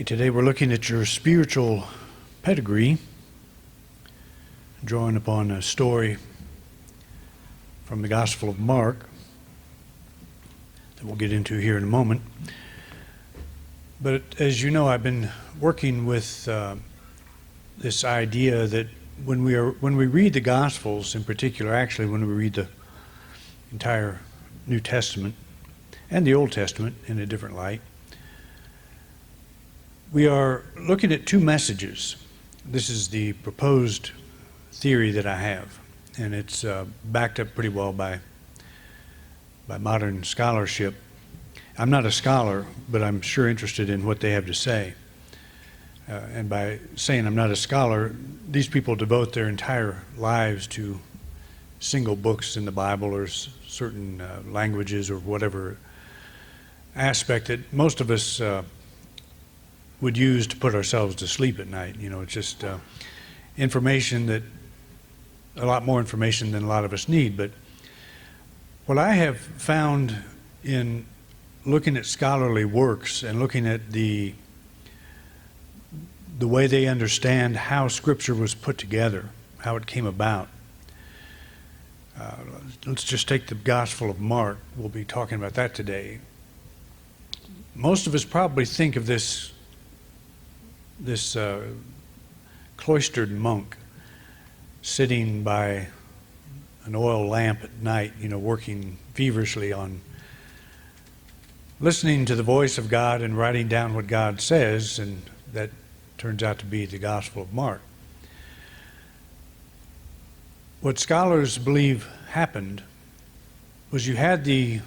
Okay, today we're looking at your spiritual pedigree, drawing upon a story from the Gospel of Mark that we'll get into here in a moment. But as you know, I've been working with this idea that when we read the Gospels in particular, actually when we read the entire New Testament and the Old Testament in a different light, we are looking at two messages. This is the proposed theory that I have, and it's backed up pretty well by modern scholarship. I'm not a scholar, but I'm sure interested in what they have to say. And by saying I'm not a scholar, these people devote their entire lives to single books in the Bible or certain languages or whatever aspect that most of us would use to put ourselves to sleep at night. You know, it's just information that, a lot more information than a lot of us need. But what I have found in looking at scholarly works and looking at the way they understand how Scripture was put together, how it came about. Let's just take the Gospel of Mark. We'll be talking about that today. Most of us probably think of this cloistered monk sitting by an oil lamp at night, you know, working feverishly on listening to the voice of God and writing down what God says, and that turns out to be the Gospel of Mark. What scholars believe happened was you had the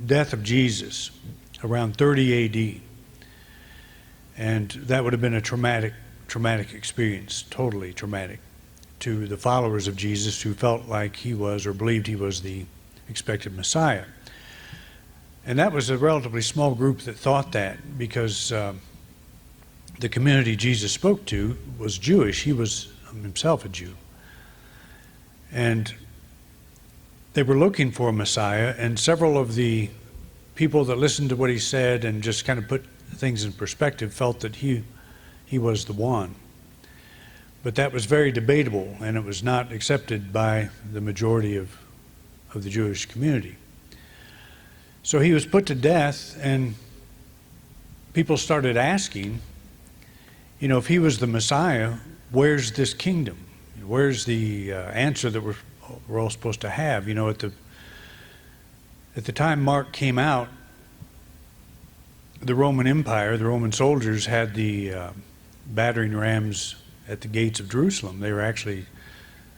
death of Jesus around 30 A.D., and that would have been a traumatic experience, totally traumatic, to the followers of Jesus who felt like he was or believed he was the expected Messiah. And that was a relatively small group that thought that, because the community Jesus spoke to was Jewish. He was himself a Jew. And they were looking for a Messiah, and several of the people that listened to what he said and just kind of put things in perspective felt that he was the one. But that was very debatable, and it was not accepted by the majority of the Jewish community. So he was put to death, and people started asking, you know, if he was the Messiah, where's this kingdom? Where's the answer that we're all supposed to have? You know, at the time Mark came out, the Roman Empire, the Roman soldiers had the battering rams at the gates of Jerusalem. They were actually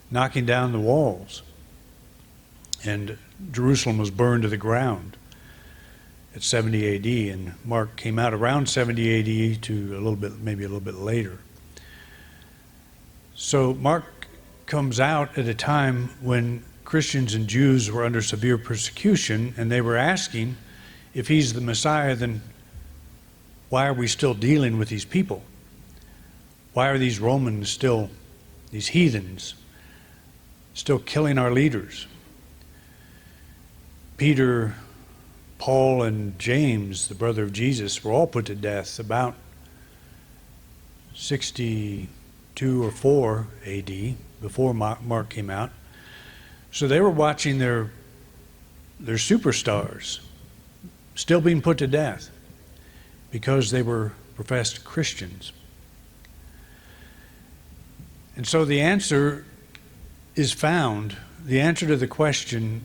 knocking down the walls, and Jerusalem was burned to the ground at 70 A.D., and Mark came out around 70 A.D. to maybe a little bit later. So Mark comes out at a time when Christians and Jews were under severe persecution, and they were asking, if he's the Messiah, then why are we still dealing with these people? Why are these Romans still, these heathens, still killing our leaders? Peter, Paul, and James, the brother of Jesus, were all put to death about 62 or 4 A.D., before Mark came out. So they were watching their superstars still being put to death because they were professed Christians. And so the answer is found. The answer to the question,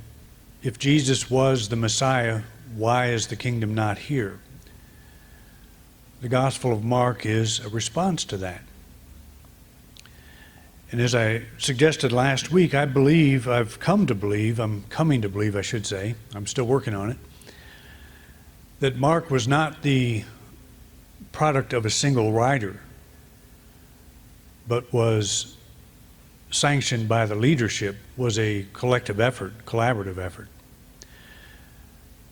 if Jesus was the Messiah, why is the kingdom not here? The Gospel of Mark is a response to that. And as I suggested last week, I'm coming to believe, I should say, I'm still working on it, that Mark was not the product of a single writer, but was sanctioned by the leadership, was a collective effort, collaborative effort.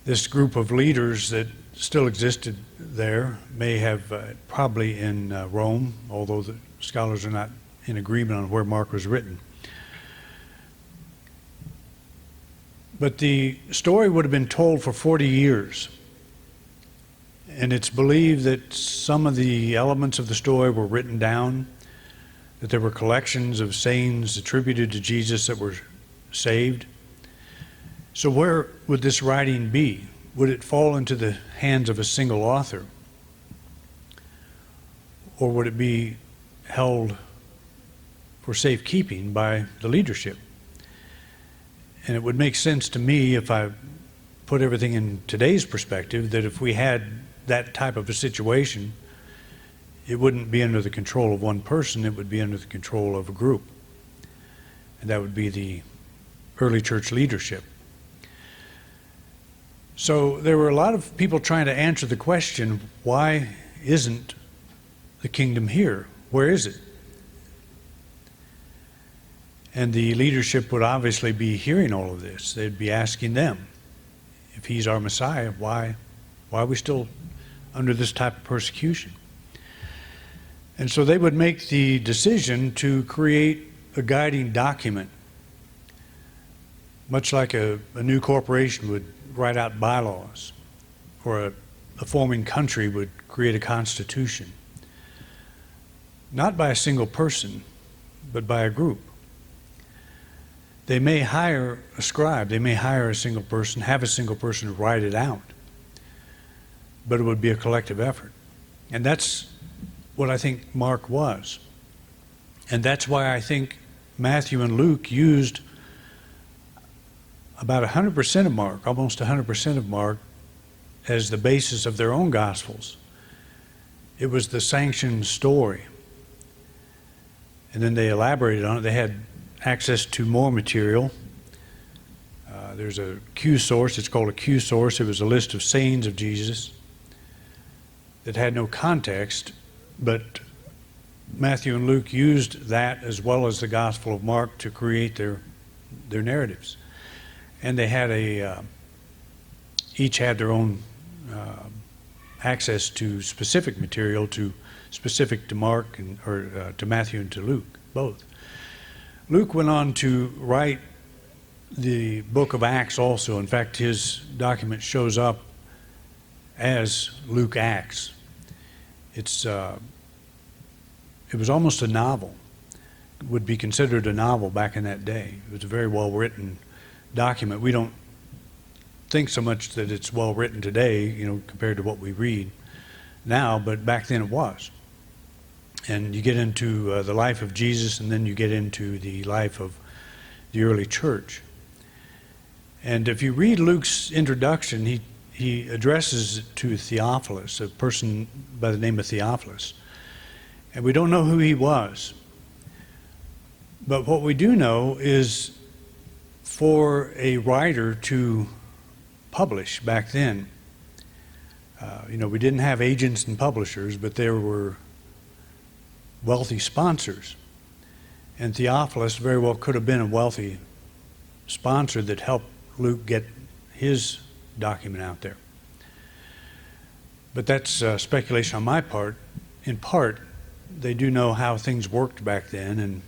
This group of leaders that still existed there may have probably in Rome, although the scholars are not in agreement on where Mark was written. But the story would have been told for 40 years. And it's believed that some of the elements of the story were written down, that there were collections of sayings attributed to Jesus that were saved. So where would this writing be? Would it fall into the hands of a single author? Or would it be held for safekeeping by the leadership? And it would make sense to me, if I put everything in today's perspective, that if we had that type of a situation, it wouldn't be under the control of one person, it would be under the control of a group. And that would be the early church leadership. So there were a lot of people trying to answer the question, why isn't the kingdom here? Where is it? And the leadership would obviously be hearing all of this. They'd be asking them, if he's our Messiah, why are we still under this type of persecution? And so they would make the decision to create a guiding document, much like a new corporation would write out bylaws, or a forming country would create a constitution. Not by a single person, but by a group. They may hire a scribe, they may hire a single person, have a single person write it out, but it would be a collective effort. And that's what I think Mark was. And that's why I think Matthew and Luke used about 100% of Mark, almost 100% of Mark, as the basis of their own Gospels. It was the sanctioned story. And then they elaborated on it. They had access to more material. There's a Q source, it's called a Q source. It was a list of sayings of Jesus that had no context, but Matthew and Luke used that as well as the Gospel of Mark to create their narratives. And they had each had their own access to specific material, specific to Mark or to Matthew and to Luke, both. Luke went on to write the book of Acts also. In fact, his document shows up as Luke Acts. It was almost a novel. It would be considered a novel back in that day. It was a very well-written document. We don't think so much that it's well-written today, compared to what we read now, but back then it was. And you get into the life of Jesus, and then you get into the life of the early church. And if you read Luke's introduction, he addresses it to Theophilus, a person by the name of Theophilus. And we don't know who he was. But what we do know is, for a writer to publish back then, we didn't have agents and publishers, but there were wealthy sponsors. And Theophilus very well could have been a wealthy sponsor that helped Luke get his document out there. But that's speculation on my part. In part, they do know how things worked back then, and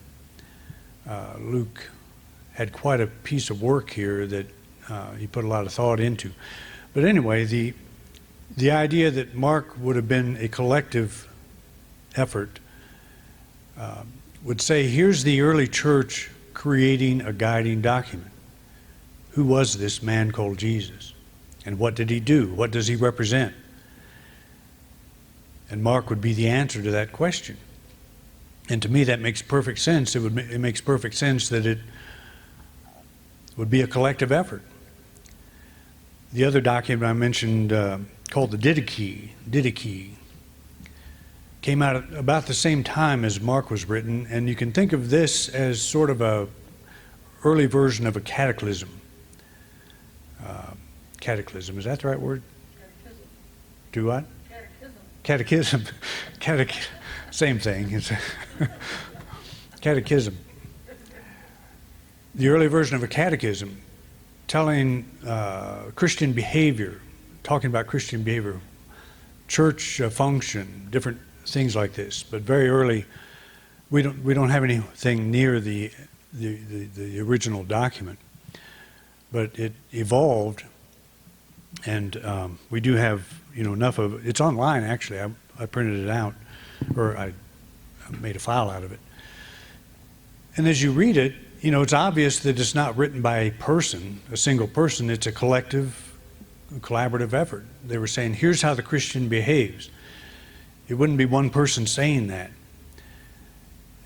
Luke had quite a piece of work here that he put a lot of thought into. But anyway, the idea that Mark would have been a collective effort would say, here's the early church creating a guiding document. Who was this man called Jesus? And what did he do? What does he represent? And Mark would be the answer to that question. And to me, that makes perfect sense. It makes perfect sense that it would be a collective effort. The other document I mentioned, called the Didache, came out at about the same time as Mark was written, and you can think of this as sort of a early version of a cataclysm. Cataclysm, is that the right word? Catechism. Do what? Catechism. Catechism. Same thing. It's catechism. The early version of a catechism, telling Christian behavior, talking about Christian behavior, church function, different things like this. But very early, we don't have anything near the original document. But it evolved And we do have, enough of it. It's online, actually. I printed it out, or I made a file out of it. And as you read it, it's obvious that it's not written by a person, a single person. It's a collective, collaborative effort. They were saying, here's how the Christian behaves. It wouldn't be one person saying that.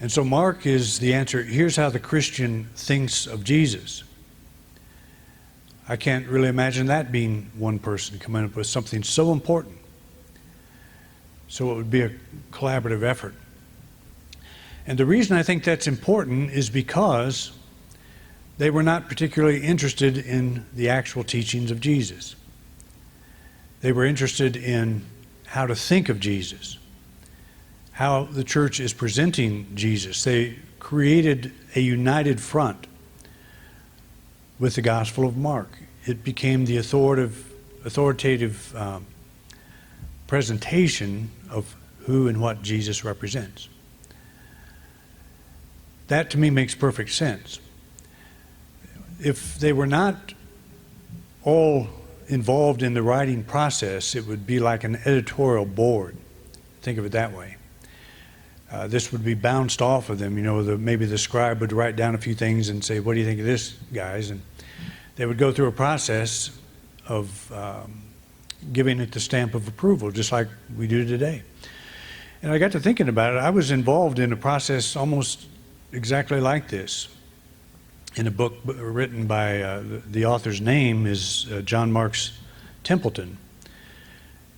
And so Mark is the answer. Here's how the Christian thinks of Jesus. I can't really imagine that being one person coming up with something so important. So it would be a collaborative effort. And the reason I think that's important is because they were not particularly interested in the actual teachings of Jesus. They were interested in how to think of Jesus, how the church is presenting Jesus. They created a united front with the Gospel of Mark. It became the authoritative presentation of who and what Jesus represents. That to me makes perfect sense. If they were not all involved in the writing process, it would be like an editorial board. Think of it that way. This would be bounced off of them. Maybe the scribe would write down a few things and say, what do you think of this, guys? And they would go through a process of giving it the stamp of approval, just like we do today. And I got to thinking about it. I was involved in a process almost exactly like this. In a book written by, the author's name is John Marks Templeton.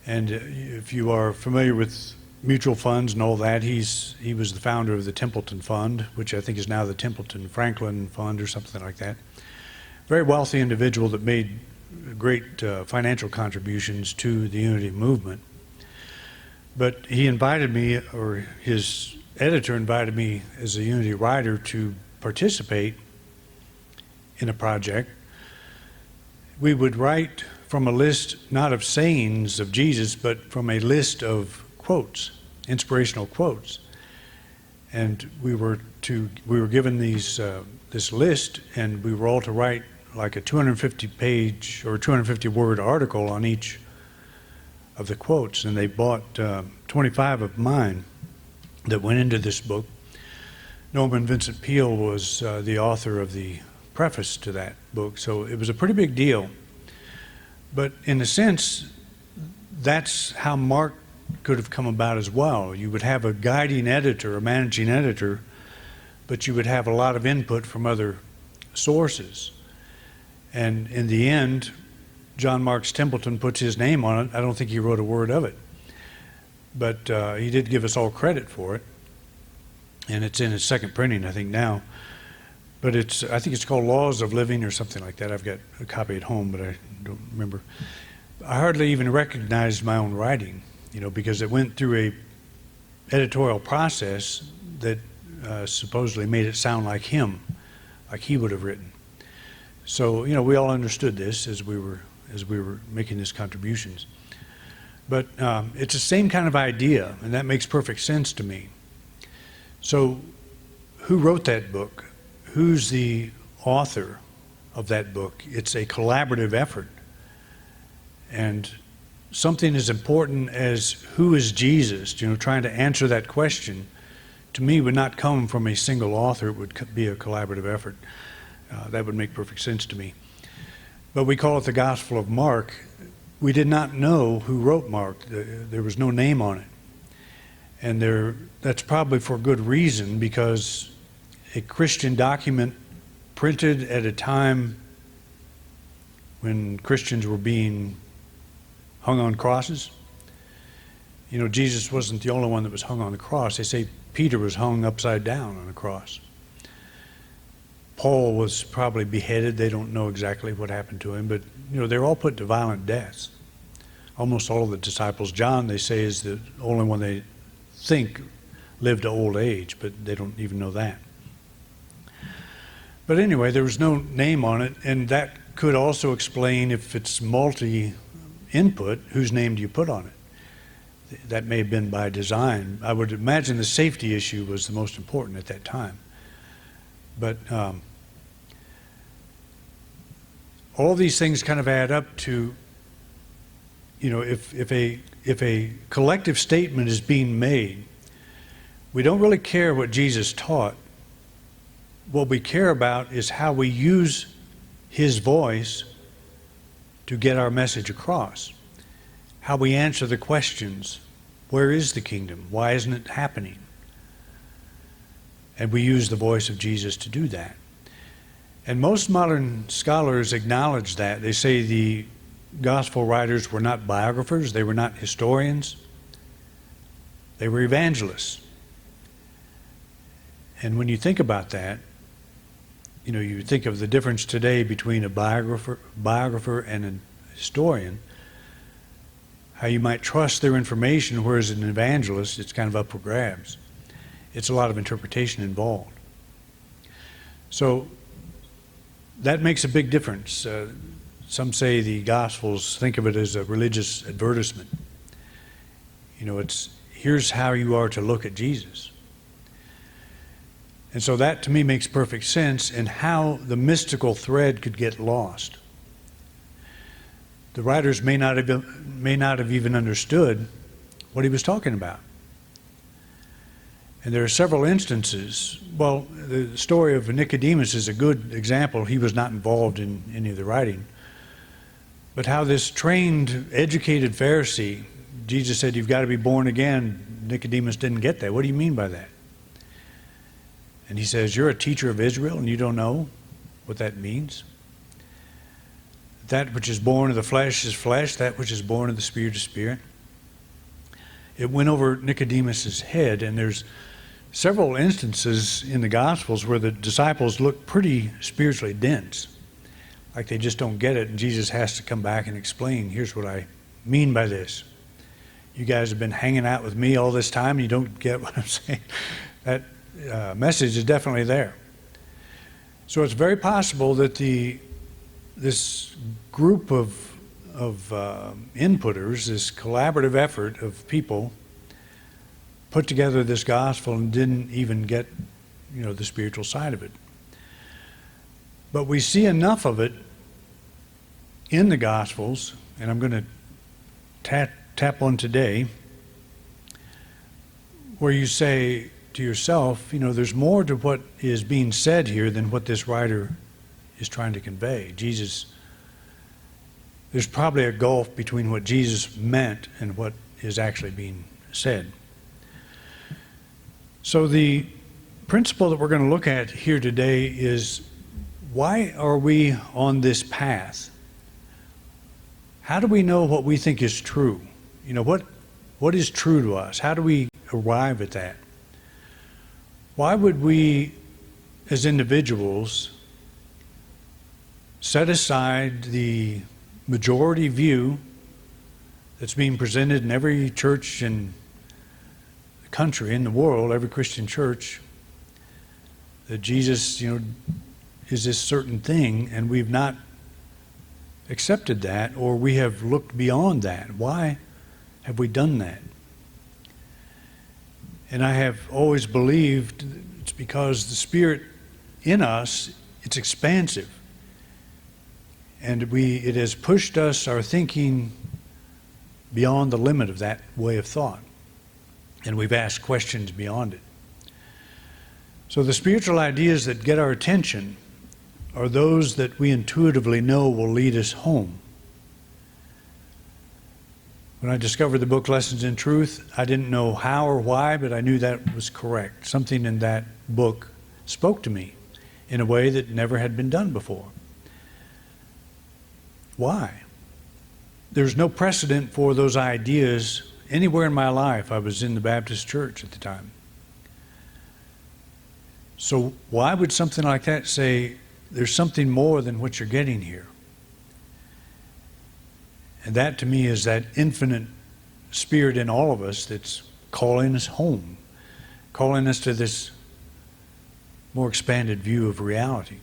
And if you are familiar with mutual funds and all that, he was the founder of the Templeton Fund, which I think is now the Templeton Franklin Fund or something like that. Very wealthy individual that made great financial contributions to the Unity movement. But he invited me, or his editor invited me as a Unity writer to participate in a project. We would write from a list not of sayings of Jesus, but from a list of quotes, inspirational quotes. And we were given this list, and we were all to write like a 250-page or 250-word article on each of the quotes. And they bought 25 of mine that went into this book. Norman Vincent Peale was the author of the preface to that book, so it was a pretty big deal. But in a sense, that's how Mark could have come about as well. You would have a guiding editor, a managing editor, but you would have a lot of input from other sources. And in the end, John Marks Templeton puts his name on it. I don't think he wrote a word of it, but he did give us all credit for it. And it's in its second printing, I think, now. But I think it's called Laws of Living or something like that. I've got a copy at home, but I don't remember. I hardly even recognized my own writing, because it went through a editorial process that supposedly made it sound like him, like he would have written. So, we all understood this as we were making these contributions. But it's the same kind of idea, and that makes perfect sense to me. So, who wrote that book? Who's the author of that book? It's a collaborative effort. And something as important as who is Jesus, trying to answer that question, to me would not come from a single author. It would be a collaborative effort. That would make perfect sense to me. But we call it the Gospel of Mark. We did not know who wrote Mark. There was no name on it. And that's probably for good reason, because a Christian document printed at a time when Christians were being hung on crosses. Jesus wasn't the only one that was hung on the cross. They say Peter was hung upside down on a cross. Paul was probably beheaded. They don't know exactly what happened to him, but they're all put to violent deaths. Almost all of the disciples. John, they say, is the only one they think lived to old age, but they don't even know that. But anyway, there was no name on it, and that could also explain, if it's multi-input, whose name do you put on it? That may have been by design. I would imagine the safety issue was the most important at that time. But all these things kind of add up to if a collective statement is being made, we don't really care what Jesus taught. What we care about is how we use his voice to get our message across. How we answer the questions. Where is the kingdom? Why isn't it happening? And we use the voice of Jesus to do that. And most modern scholars acknowledge that. They say the gospel writers were not biographers, they were not historians, they were evangelists. And when you think about that, you think of the difference today between a biographer and a historian, how you might trust their information, whereas an evangelist, it's kind of up for grabs. It's a lot of interpretation involved. So that makes a big difference. Some say the Gospels, think of it as a religious advertisement. It's here's how you are to look at Jesus. And so that to me makes perfect sense in how the mystical thread could get lost. The writers may not have even understood what he was talking about. And there are several instances. Well, the story of Nicodemus is a good example. He was not involved in any of the writing. But how this trained, educated Pharisee, Jesus said, you've got to be born again. Nicodemus didn't get that. What do you mean by that? And he says, you're a teacher of Israel and you don't know what that means? That which is born of the flesh is flesh, that which is born of the spirit is spirit. It went over Nicodemus's head, and there's several instances in the Gospels where the disciples look pretty spiritually dense, like they just don't get it, and Jesus has to come back and explain, here's what I mean by this. You guys have been hanging out with me all this time, and you don't get what I'm saying. That message is definitely there. So it's very possible that this group of inputters, this collaborative effort of people, put together this gospel and didn't even get, the spiritual side of it. But we see enough of it in the Gospels, and I'm going to tap on today, where you say to yourself, there's more to what is being said here than what this writer is trying to convey. There's probably a gulf between what Jesus meant and what is actually being said. So the principle that we're going to look at here today is, why are we on this path? How do we know what we think is true? What is true to us? How do we arrive at that? Why would we, as individuals, set aside the majority view that's being presented in every church in the country, in the world, every Christian church, that Jesus, is this certain thing, and we've not accepted that, or we have looked beyond that? Why have we done that? And I have always believed it's because the Spirit in us, it's expansive. And it has pushed our thinking beyond the limit of that way of thought. And we've asked questions beyond it. So the spiritual ideas that get our attention are those that we intuitively know will lead us home. When I discovered the book Lessons in Truth, I didn't know how or why, but I knew that was correct. Something in that book spoke to me in a way that never had been done before. Why? There's no precedent for those ideas anywhere in my life. I was in the Baptist church at the time. So why would something like that say, there's something more than what you're getting here? And that to me is that infinite spirit in all of us that's calling us home, calling us to this more expanded view of reality.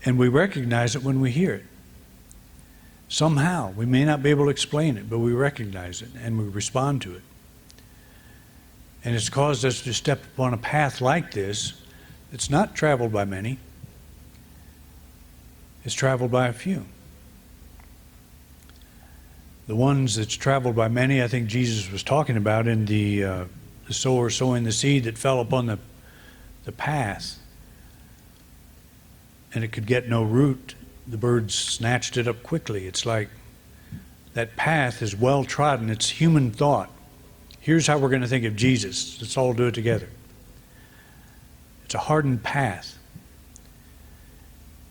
And we recognize it when we hear it. Somehow, we may not be able to explain it, but we recognize it and we respond to it. And it's caused us to step upon a path like this that's not traveled by many. It's traveled by a few. the ones that's traveled by many, I think Jesus was talking about in the sower sowing the seed that fell upon the path, and it could get no root. The birds snatched it up quickly. It's like that path is well trodden. It's human thought. Here's how we're going to think of Jesus. Let's all do it together. It's a hardened path.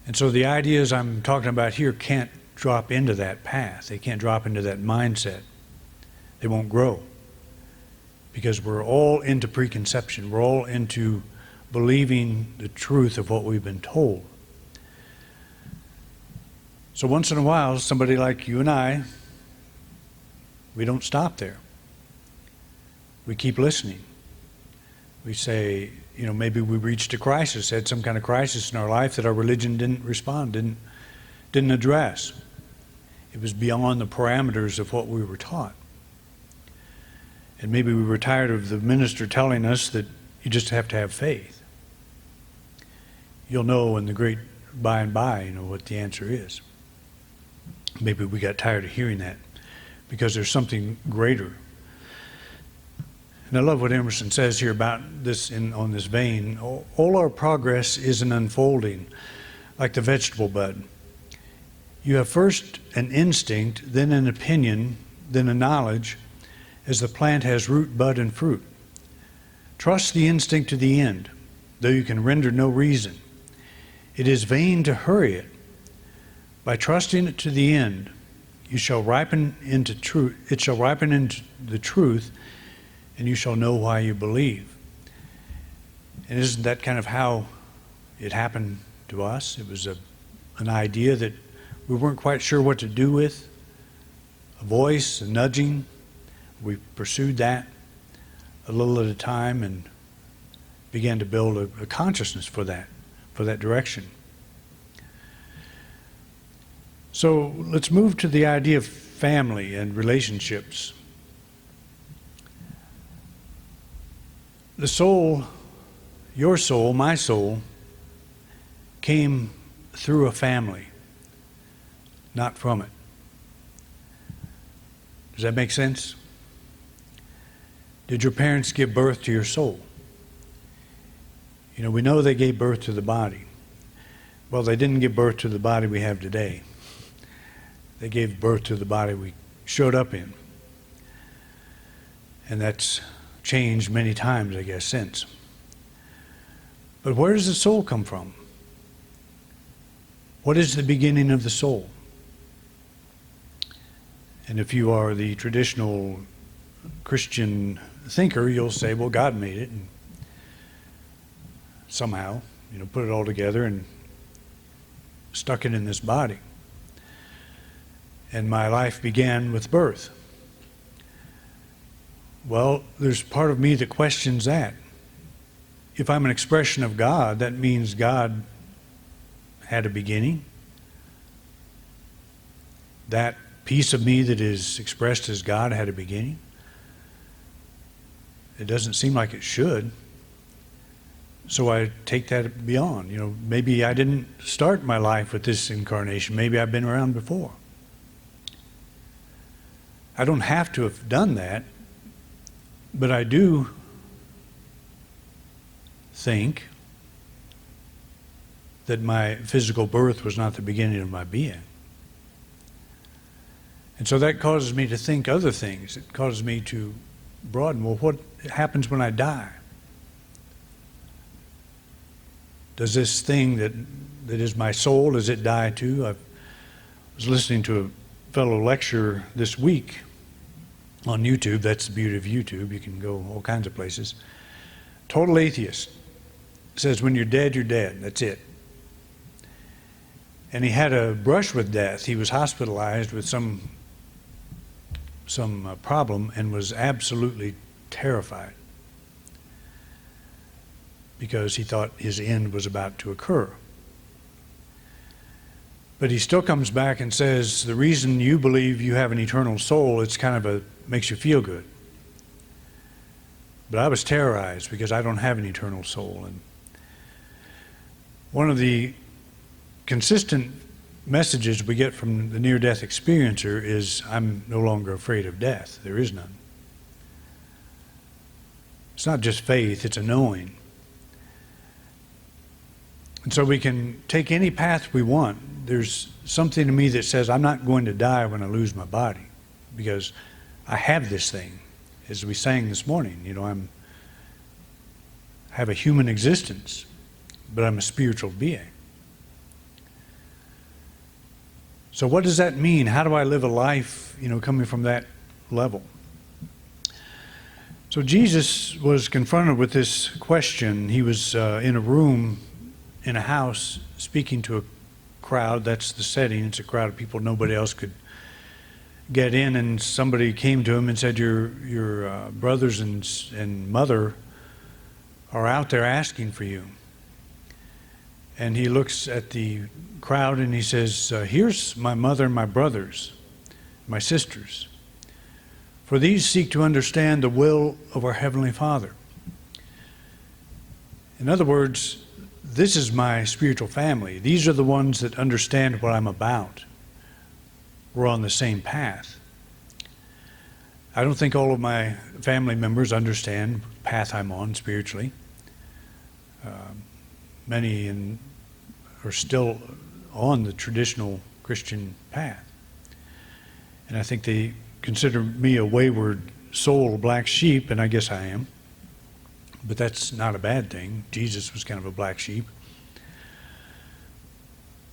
And so the ideas I'm talking about here can't drop into that path. They can't drop into that mindset. They won't grow. Because we're all into preconception. We're all into believing the truth of what we've been told. So once in a while, somebody like you and I, we don't stop there. We keep listening. We say, maybe we reached a crisis, had some kind of crisis in our life that our religion didn't respond, didn't address. It was beyond the parameters of what we were taught. And maybe we were tired of the minister telling us that you just have to have faith. You'll know in the great by and by, what the answer is. Maybe we got tired of hearing that because there's something greater. And I love what Emerson says here about this on this vein. All our progress is an unfolding, like the vegetable bud. You have first an instinct, then an opinion, then a knowledge, as the plant has root, bud, and fruit. Trust the instinct to the end, though you can render no reason. It is vain to hurry it. By trusting it to the end, you shall ripen into truth. It shall ripen into the truth, and you shall know why you believe. And isn't that kind of how it happened to us? It was an idea that we weren't quite sure what to do with, a voice, a nudging. We pursued that a little at a time and began to build a consciousness for that direction. So let's move to the idea of family and relationships. The soul, your soul, my soul, came through a family, not from it. Does that make sense? Did your parents give birth to your soul? We know they gave birth to the body. Well, they didn't give birth to the body we have today. They gave birth to the body we showed up in. And that's changed many times, I guess, since. But where does the soul come from? What is the beginning of the soul? And if you are the traditional Christian thinker, you'll say, well, God made it, and somehow, put it all together and stuck it in this body. And my life began with birth. Well, there's part of me that questions that. If I'm an expression of God, that means God had a beginning. That piece of me that is expressed as God had a beginning. It doesn't seem like it should. So I take that beyond. Maybe I didn't start my life with this incarnation. Maybe I've been around before. I don't have to have done that, but I do think that my physical birth was not the beginning of my being. And so that causes me to think other things. It causes me to broaden. Well, what happens when I die? Does this thing that is my soul, does it die too? I was listening to a fellow lecture this week on YouTube. That's the beauty of YouTube. You can go all kinds of places. Total atheist. Says when you're dead, you're dead. That's it. And he had a brush with death. He was hospitalized with some problem and was absolutely terrified because he thought his end was about to occur. But he still comes back and says, the reason you believe you have an eternal soul, it's kind of makes you feel good. But I was terrorized because I don't have an eternal soul. And one of the consistent messages we get from the near-death experiencer is, I'm no longer afraid of death. There is none. It's not just faith, it's a knowing. And so we can take any path we want. There's something to me that says I'm not going to die when I lose my body, because I have this thing. As we sang this morning, I have a human existence, but I'm a spiritual being. So what does that mean? How do I live a life, coming from that level? So Jesus was confronted with this question. He was in a room, in a house, speaking to a crowd. That's the setting. It's a crowd of people nobody else could get in, and somebody came to him and said, your brothers and mother are out there asking for you. And he looks at the crowd and he says, here's my mother and my brothers, my sisters. For these seek to understand the will of our Heavenly Father. In other words, this is my spiritual family. These are the ones that understand what I'm about. We're on the same path. I don't think all of my family members understand the path I'm on spiritually. Many are still on the traditional Christian path. And I think they consider me a wayward soul, a black sheep, and I guess I am. But that's not a bad thing. Jesus was kind of a black sheep.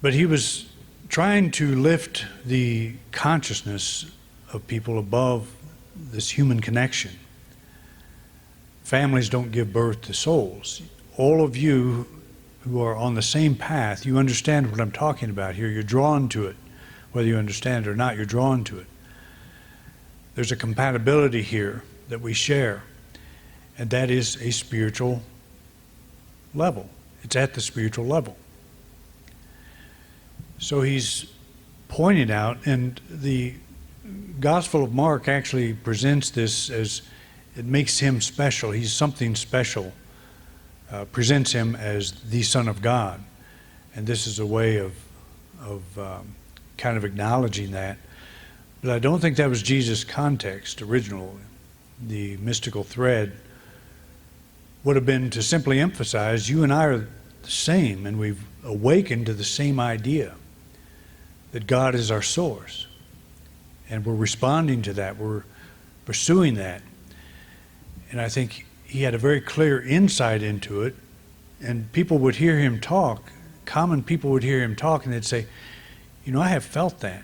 But he was trying to lift the consciousness of people above this human connection. Families don't give birth to souls. All of you who are on the same path, you understand what I'm talking about here. You're drawn to it. Whether you understand it or not, you're drawn to it. There's a compatibility here that we share, and that is a spiritual level. It's at the spiritual level. So he's pointed out, and the Gospel of Mark actually presents this as it makes him special. He's something special. Presents him as the Son of God. And this is a way of kind of acknowledging that. But I don't think that was Jesus' context originally. The mystical thread would have been to simply emphasize you and I are the same, and we've awakened to the same idea that God is our source. And we're responding to that. We're pursuing that. And I think he had a very clear insight into it, and people would hear him talk, common people would hear him talk, and they'd say, I have felt that.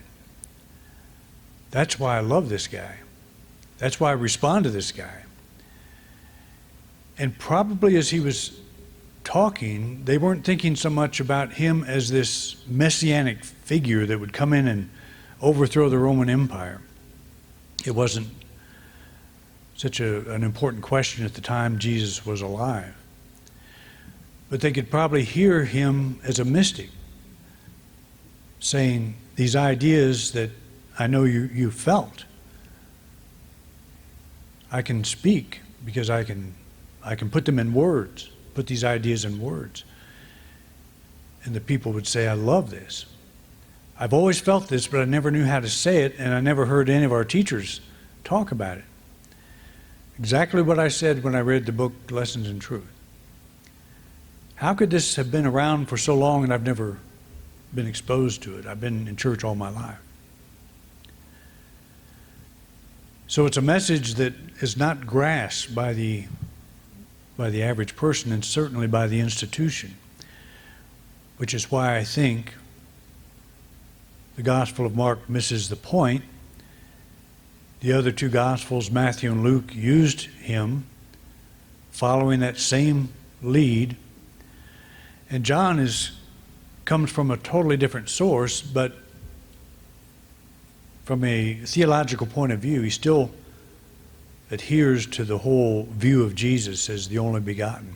That's why I love this guy. That's why I respond to this guy. And probably as he was talking, they weren't thinking so much about him as this messianic figure that would come in and overthrow the Roman Empire. It wasn't such an important question at the time Jesus was alive. But they could probably hear him as a mystic saying these ideas that I know you felt. I can speak because I can put them in words, put these ideas in words. And the people would say, I love this. I've always felt this, but I never knew how to say it, and I never heard any of our teachers talk about it. Exactly what I said when I read the book Lessons in Truth. How could this have been around for so long and I've never been exposed to it? I've been in church all my life. So it's a message that is not grasped by the average person, and certainly by the institution, which is why I think the Gospel of Mark misses the point. The other two Gospels, Matthew and Luke, used him following that same lead. And John comes from a totally different source, but from a theological point of view, he still adheres to the whole view of Jesus as the only begotten.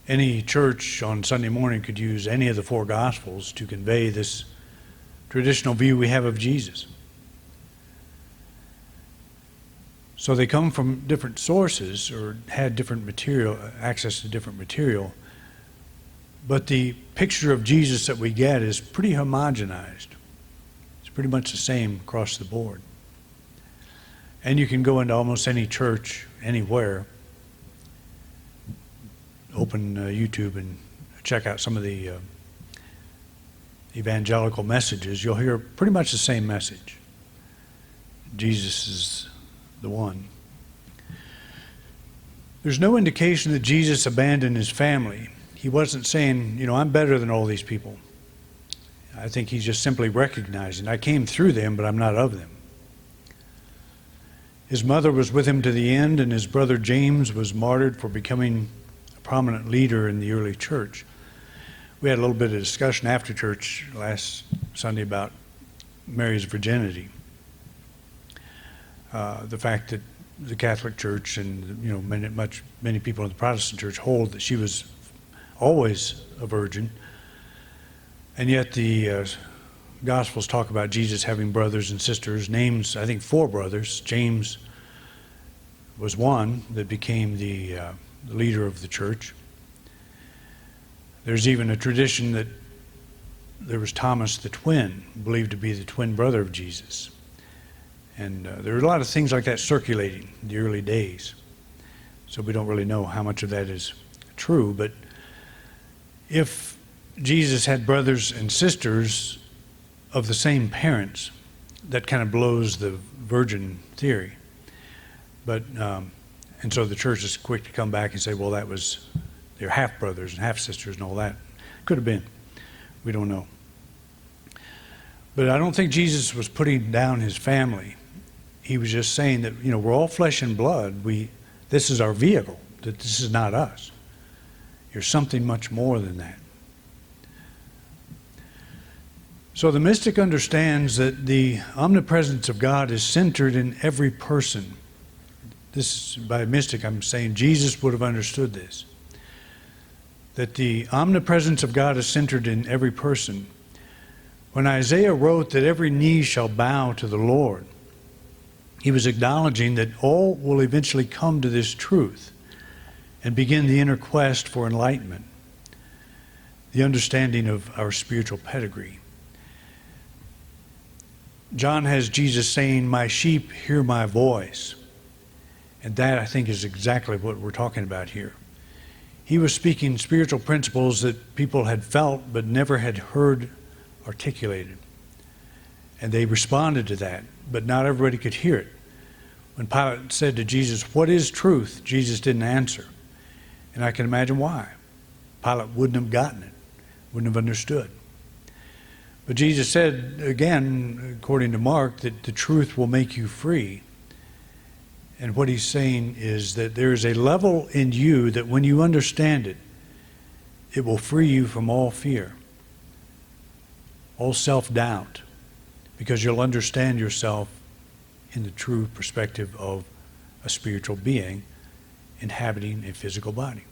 Any church on Sunday morning could use any of the four Gospels to convey this traditional view we have of Jesus. So they come from different sources or had different material, access to different material, But the picture of Jesus that we get is pretty homogenized. It's pretty much the same across the board. And you can go into almost any church, anywhere, open YouTube and check out some of the evangelical messages. You'll hear pretty much the same message. Jesus is the one. There's no indication that Jesus abandoned his family. He wasn't saying, I'm better than all these people. I think he's just simply recognizing, I came through them, but I'm not of them. His mother was with him to the end, and his brother James was martyred for becoming a prominent leader in the early church. We had a little bit of discussion after church last Sunday about Mary's virginity. The fact that the Catholic Church and many people in the Protestant Church hold that she was always a virgin, and yet the Gospels talk about Jesus having brothers and sisters. Names, I think, 4 brothers. James was one that became the leader of the church. There's even a tradition that there was Thomas the twin, believed to be the twin brother of Jesus. And there are a lot of things like that circulating in the early days. So we don't really know how much of that is true. But if Jesus had brothers and sisters of the same parents, that kind of blows the virgin theory. But and so the church is quick to come back and say, well, that was their half brothers and half sisters and all that. Could have been. We don't know. But I don't think Jesus was putting down his family. He was just saying that, we're all flesh and blood. This is our vehicle, that this is not us. You're something much more than that. So the mystic understands that the omnipresence of God is centered in every person. This is, by mystic, I'm saying Jesus would have understood this. That the omnipresence of God is centered in every person. When Isaiah wrote that every knee shall bow to the Lord, he was acknowledging that all will eventually come to this truth and begin the inner quest for enlightenment, the understanding of our spiritual pedigree. John has Jesus saying, "My sheep hear my voice." And that, I think, is exactly what we're talking about here. He was speaking spiritual principles that people had felt but never had heard articulated. And they responded to that, but not everybody could hear it. When Pilate said to Jesus, "What is truth?" Jesus didn't answer. And I can imagine why. Pilate wouldn't have gotten it, wouldn't have understood. But Jesus said, again, according to Mark, that the truth will make you free. And what he's saying is that there is a level in you that when you understand it, it will free you from all fear, all self-doubt, because you'll understand yourself in the true perspective of a spiritual being inhabiting a physical body.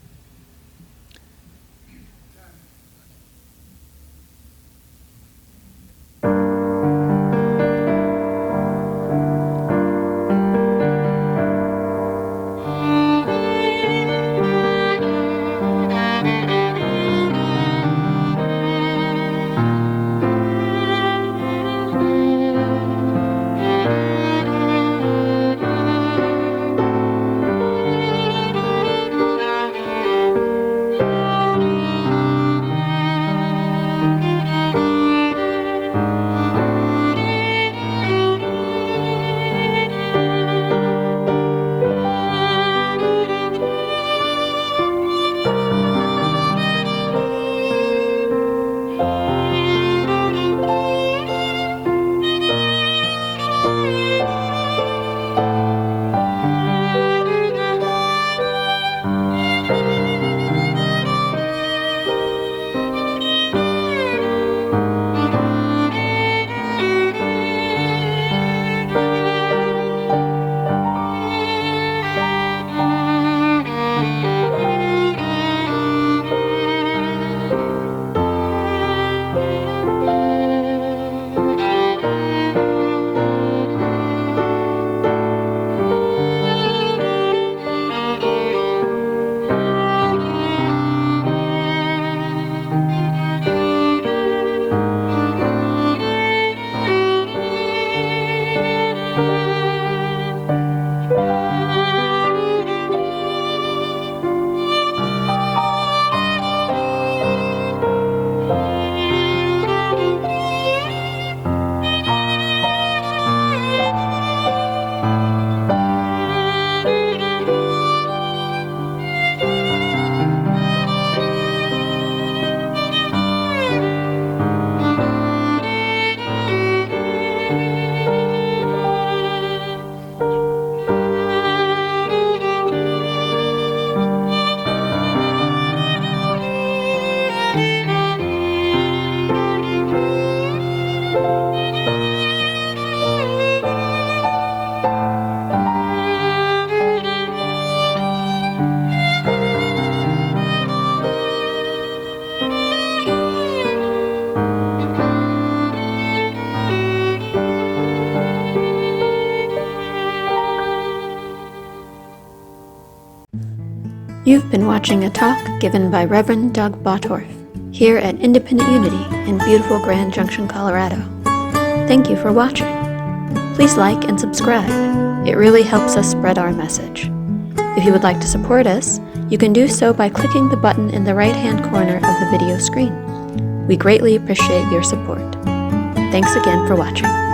You've been watching a talk given by Reverend Doug Bottorff here at Independent Unity in beautiful Grand Junction, Colorado. Thank you for watching. Please like and subscribe. It really helps us spread our message. If you would like to support us, you can do so by clicking the button in the right-hand corner of the video screen. We greatly appreciate your support. Thanks again for watching.